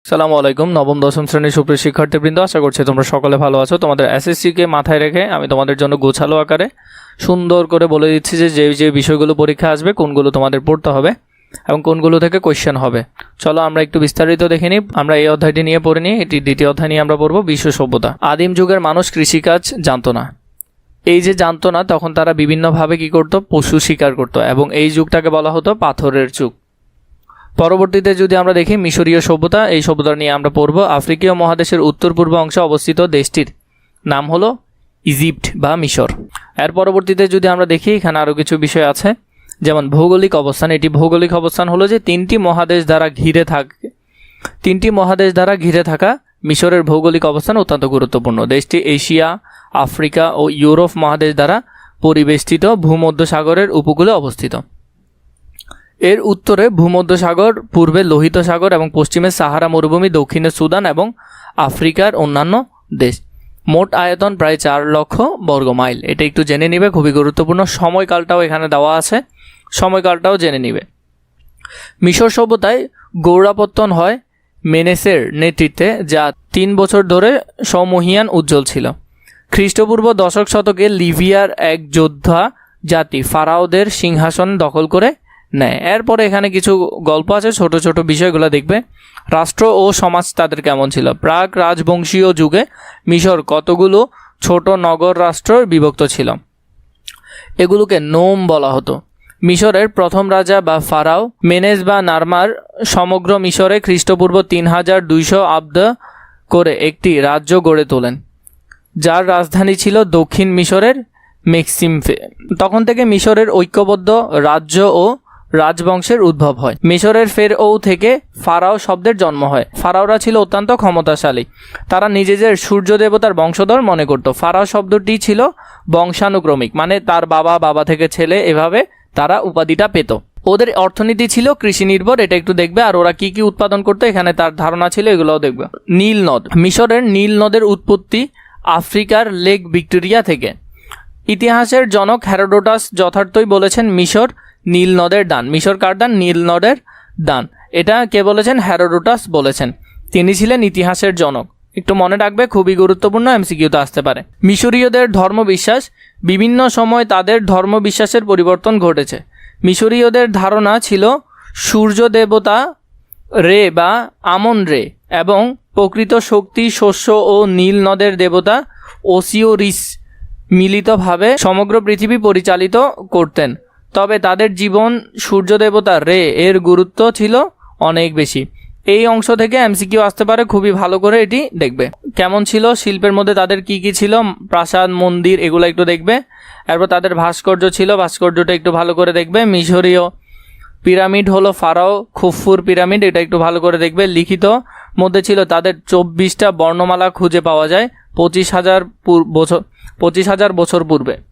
সালামু আলাইকুম। নবম দশম শ্রেণীর সুপ্রিয় শিক্ষার্থীবৃন্দ, আশা করছি তোমরা সকলে ভালো আছো। তোমাদের এসএসসিকে মাথায় রেখে আমি তোমাদের জন্য গোছালো আকারে সুন্দর করে বলে দিচ্ছি যে বিষয়গুলো পরীক্ষা আসবে, কোনগুলো তোমাদের পড়তে হবে এবং কোনগুলো থেকে কোয়েশ্চেন হবে। চলো আমরা একটু বিস্তারিত দেখে নিই। আমরা এই অধ্যায়টি নিয়ে পড়ে নিই। এটি দ্বিতীয় অধ্যায় নিয়ে আমরা পড়বো বিশ্ব সভ্যতা। আদিম যুগের মানুষ কৃষিকাজ জানতো না। এই যে জানতো না, তখন তারা বিভিন্নভাবে কি করতো? পশু শিকার করতো, এবং এই যুগটাকে বলা হতো পাথরের যুগ। পরবর্তীতে যদি আমরা দেখি মিশরীয় সভ্যতা, এই সভ্যতা নিয়ে আমরা পড়ব। আফ্রিকীয় মহাদেশের উত্তর পূর্ব অংশে অবস্থিত দেশটির নাম হলো ইজিপ্ট বা মিশর। এর পরবর্তীতে যদি আমরা দেখি, এখানে আরও কিছু বিষয় আছে, যেমন ভৌগোলিক অবস্থান। এটি ভৌগোলিক অবস্থান হলো যে তিনটি মহাদেশ দ্বারা ঘিরে থাকা মিশরের ভৌগোলিক অবস্থান অত্যন্ত গুরুত্বপূর্ণ। দেশটি এশিয়া, আফ্রিকা ও ইউরোপ মহাদেশ দ্বারা পরিবেষ্টিত ভূমধ্যসাগরের উপকূলে অবস্থিত। এর উত্তরে ভূমধ্যসাগর, পূর্বে লোহিত সাগর এবং পশ্চিমে সাহারা মরুভূমি, দক্ষিণে সুদান এবং আফ্রিকার অন্যান্য দেশ। মোট আয়তন প্রায় 4 লক্ষ বর্গ মাইল। এটা একটু জেনে নিবে, খুবই গুরুত্বপূর্ণ। সময়কালটাও এখানে দেওয়া আছে, সময়কালটাও জেনে নিবে। মিশর সভ্যতায় গৌড়াপত্তন হয় মেনেসের নেতৃত্বে, যা 3 বছর ধরে সমহিয়ান উজ্জ্বল ছিল। খ্রিস্টপূর্ব দশক শতকে লিবিয়ার এক যোদ্ধা জাতি ফারাওদের সিংহাসন দখল করে নেয়। এরপরে এখানে কিছু গল্প আছে, ছোট ছোট বিষয়গুলো দেখবে। রাষ্ট্র ও সমাজ তাদের কেমন ছিল? প্রাক রাজবংশীয় যুগে মিশর কতগুলো ছোট নগর রাষ্ট্র বিভক্ত ছিল। এগুলোকে নোম বলা হতো। মিশরের প্রথম রাজা বা ফারাও মেনেস বা নারমার সমগ্র মিশরে খ্রিস্টপূর্ব 3200 আব্দ করে একটি রাজ্য গড়ে তোলেন, যার রাজধানী ছিল দক্ষিণ মিশরের মেক্সিমফে। তখন থেকে মিশরের ঐক্যবদ্ধ রাজ্য ও রাজবংশের উদ্ভব হয়। মিশরের ফেরও থেকে ফারাও শব্দের জন্ম হয়। ফারাওরা ছিল অত্যন্ত ক্ষমতাশালী। তারা নিজেদের সূর্য দেবতার বংশধর মনে করত। ফারাও শব্দটি ছিল বংশানুক্রমিক, মানে তার বাবা থেকে ছেলে, এভাবে তারা উপাধিটা পেত। ওদের অর্থনীতি ছিল কৃষি নির্ভর, এটা একটু দেখবে। আর ওরা কি কি উৎপাদন করতো এখানে তার ধারণা ছিল, এগুলোও দেখবে। নীল নদ। মিশরের নীল নদের উৎপত্তি আফ্রিকার লেক ভিক্টোরিয়া থেকে। ইতিহাসের জনক হেরোডোটাস যথার্থই বলেছেন মিশর নীল নদের দান। মিশর কার দান? নীল নদের দান। এটা কে বলেছেন? হেরোডোটাস বলেছেন। তিনি ছিলেন ইতিহাসের জনক। একটু মনে রাখবে, খুবই গুরুত্বপূর্ণ, এমসিকিউতে আসতে পারে। মিশরীয়দের ধর্মবিশ্বাস। বিভিন্ন সময় তাদের ধর্মবিশ্বাসের পরিবর্তন ঘটেছে। মিশরীয়দের ধারণা ছিল সূর্য দেবতা রে বা আমন রে এবং প্রকৃত শক্তি, শস্য ও নীল নদের দেবতা ওসিওরিস মিলিতভাবে সমগ্র পৃথিবী পরিচালিত করতেন। তবে তাদের জীবন সূর্য দেবতা রে এর গুরুত্ব ছিল অনেক বেশি। এই অংশ থেকে এমসিকিউ আসতে পারে, খুবই ভালো করে এটি দেখবে। কেমন ছিল শিল্পের মধ্যে তাদের কি কি ছিল? প্রাসাদ, মন্দির, এগুলো একটু দেখবে। এরপর তাদের ভাস্কর্য ছিল, ভাস্কর্যটা একটু ভালো করে দেখবে। মিশরীয় পিরামিড হলো ফারাও খুফুর পিরামিড, এটা একটু ভালো করে দেখবে। লিখিত মধ্যে ছিল তাদের 24টা বর্ণমালা খুঁজে পাওয়া যায় 25,000 বছর পূর্বে।